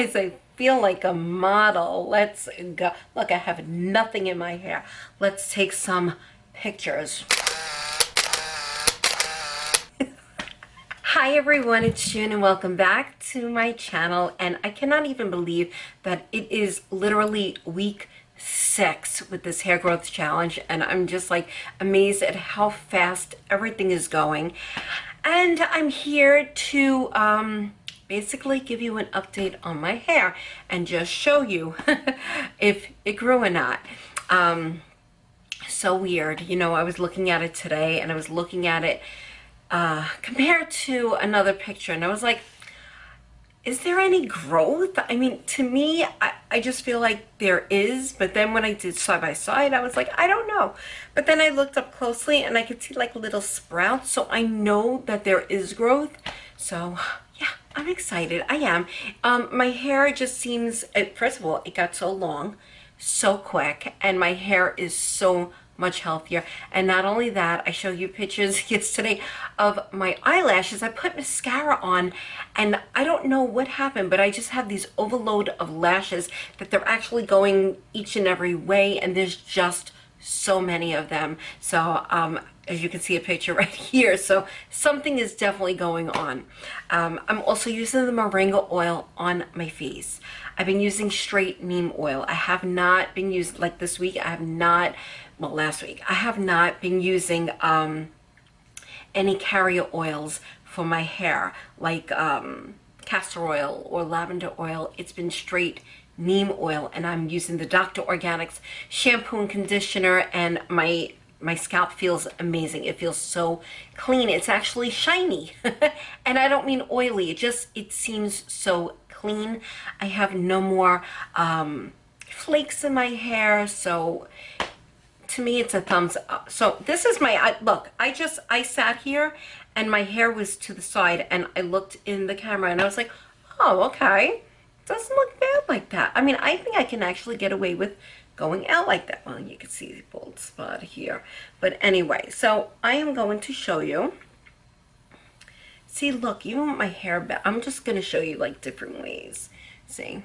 guys, I feel like a model. Let's go. Look, I have nothing in my hair. Let's take some pictures. Hi everyone, it's June and welcome back to my channel. And I cannot even believe that it is literally week 6 with this hair growth challenge, and I'm just like amazed at how fast everything is going. And I'm here to basically give you an update on my hair and just show you if it grew or not. So weird, you know, I was looking at it today and I was looking at it compared to another picture, and I was like, is there any growth? I mean, to me, I just feel like there is, but then when I did side by side, I was like, I don't know. But then I looked up closely and I could see like little sprouts, so I know that there is growth. So yeah, I'm excited. I am. My hair just seems, first of all, it got so long so quick, and my hair is so much healthier. And not only that, I show you pictures yesterday of my eyelashes. I put mascara on and I don't know what happened, but I just have these overload of lashes that they're actually going each and every way, and there's just so many of them. So as you can see a picture right here, so something is definitely going on. I'm also using the moringa oil on my face. I've been using straight neem oil. I have not been using, like this week, I have not, well, last week, I have not been using any carrier oils for my hair, like castor oil or lavender oil. It's been straight neem oil, and I'm using the Dr. Organics shampoo and conditioner, and my scalp feels amazing. It feels so clean. It's actually shiny. And I don't mean oily. It seems so clean. I have no more flakes in my hair. So to me, it's a thumbs up. So this is my, look, I sat here and my hair was to the side, and I looked in the camera and I was like, oh, okay. Doesn't look bad like that. I mean, I think I can actually get away with going out like that. Well, you can see the bald spot here. But anyway, so I am going to show you. See, look, even with my hair back, I'm just going to show you like different ways. See,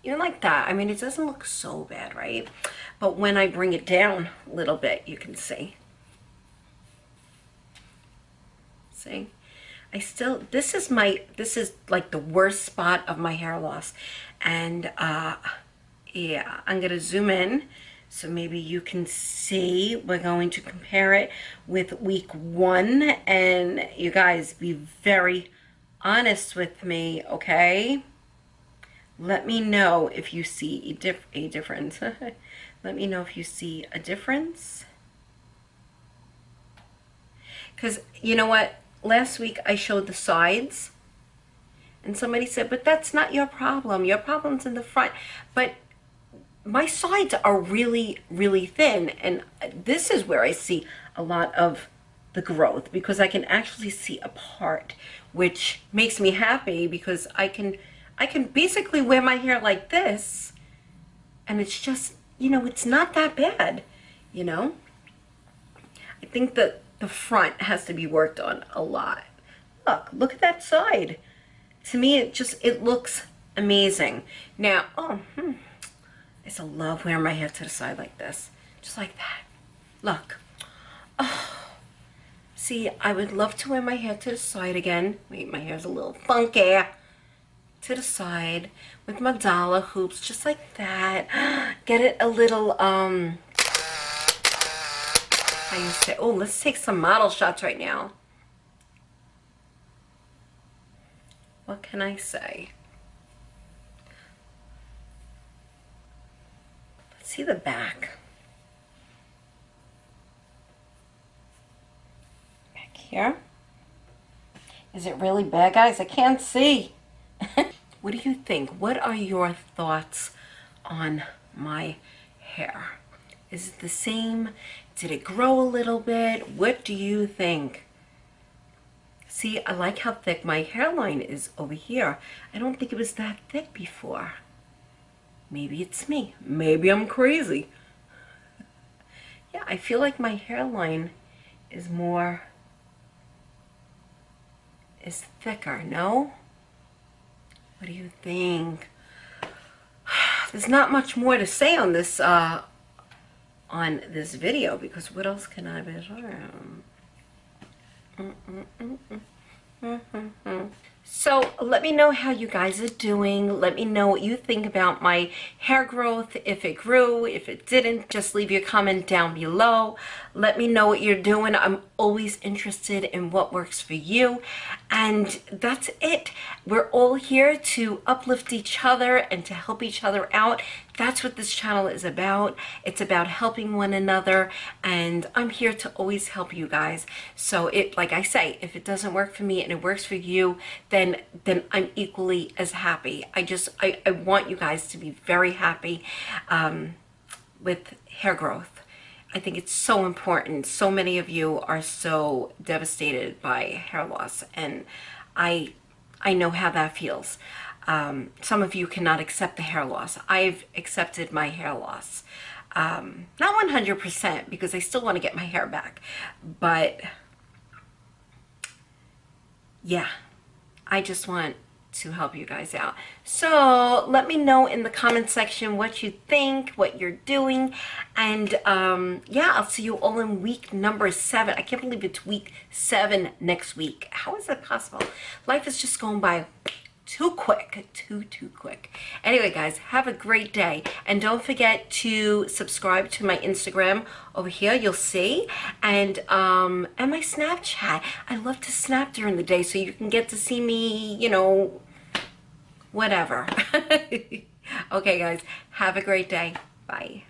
even like that. I mean, it doesn't look so bad, right? But when I bring it down a little bit, you can see. See? This is like the worst spot of my hair loss. And yeah, I'm gonna zoom in so maybe you can see. We're going to compare it with week 1, and you guys be very honest with me, okay? Let me know if you see a difference. Let me know if you see a difference. Because you know what? Last week I showed the sides, and somebody said, but that's not your problem. Your problem's in the front. But my sides are really, really thin, and this is where I see a lot of the growth, because I can actually see a part, which makes me happy, because I can basically wear my hair like this, and it's just, you know, it's not that bad, you know. I think that the front has to be worked on a lot. Look at that side. To me, it looks amazing. Now, I just love wearing my hair to the side like this, just like that. Look. Oh, see, I would love to wear my hair to the side again. Wait, my hair's a little funky. To the side with my dollar hoops, just like that. Get it a little, how you say, oh, let's take some model shots right now. What can I say? Let's see the back. Back here. Is it really bad, guys? I can't see. What do you think? What are your thoughts on my hair? Is it the same? Did it grow a little bit? What do you think? See, I like how thick my hairline is over here. I don't think it was that thick before. Maybe it's me. Maybe I'm crazy. Yeah, I feel like my hairline is thicker, no? What do you think? There's not much more to say on this video, because what else can I be doing? So let me know how you guys are doing. Let me know what you think about my hair growth, if it grew, if it didn't. Just leave your comment down below. Let me know what you're doing. I'm always interested in what works for you. And that's it. We're all here to uplift each other and to help each other out. That's what this channel is about. It's about helping one another, and I'm here to always help you guys. So like I say, if it doesn't work for me and it works for you, then I'm equally as happy. I want you guys to be very happy with hair growth. I think it's so important. So many of you are so devastated by hair loss, and I know how that feels. Some of you cannot accept the hair loss. I've accepted my hair loss. Not 100%, because I still want to get my hair back. But yeah, I just want to help you guys out. So let me know in the comment section what you think, what you're doing. And yeah, I'll see you all in week number 7. I can't believe it's week 7 next week. How is that possible? Life is just going by too quick, too quick. Anyway, guys, have a great day, and don't forget to subscribe to my Instagram over here. You'll see, and my Snapchat. I love to snap during the day, so you can get to see me, you know, whatever. Okay, guys, have a great day. Bye.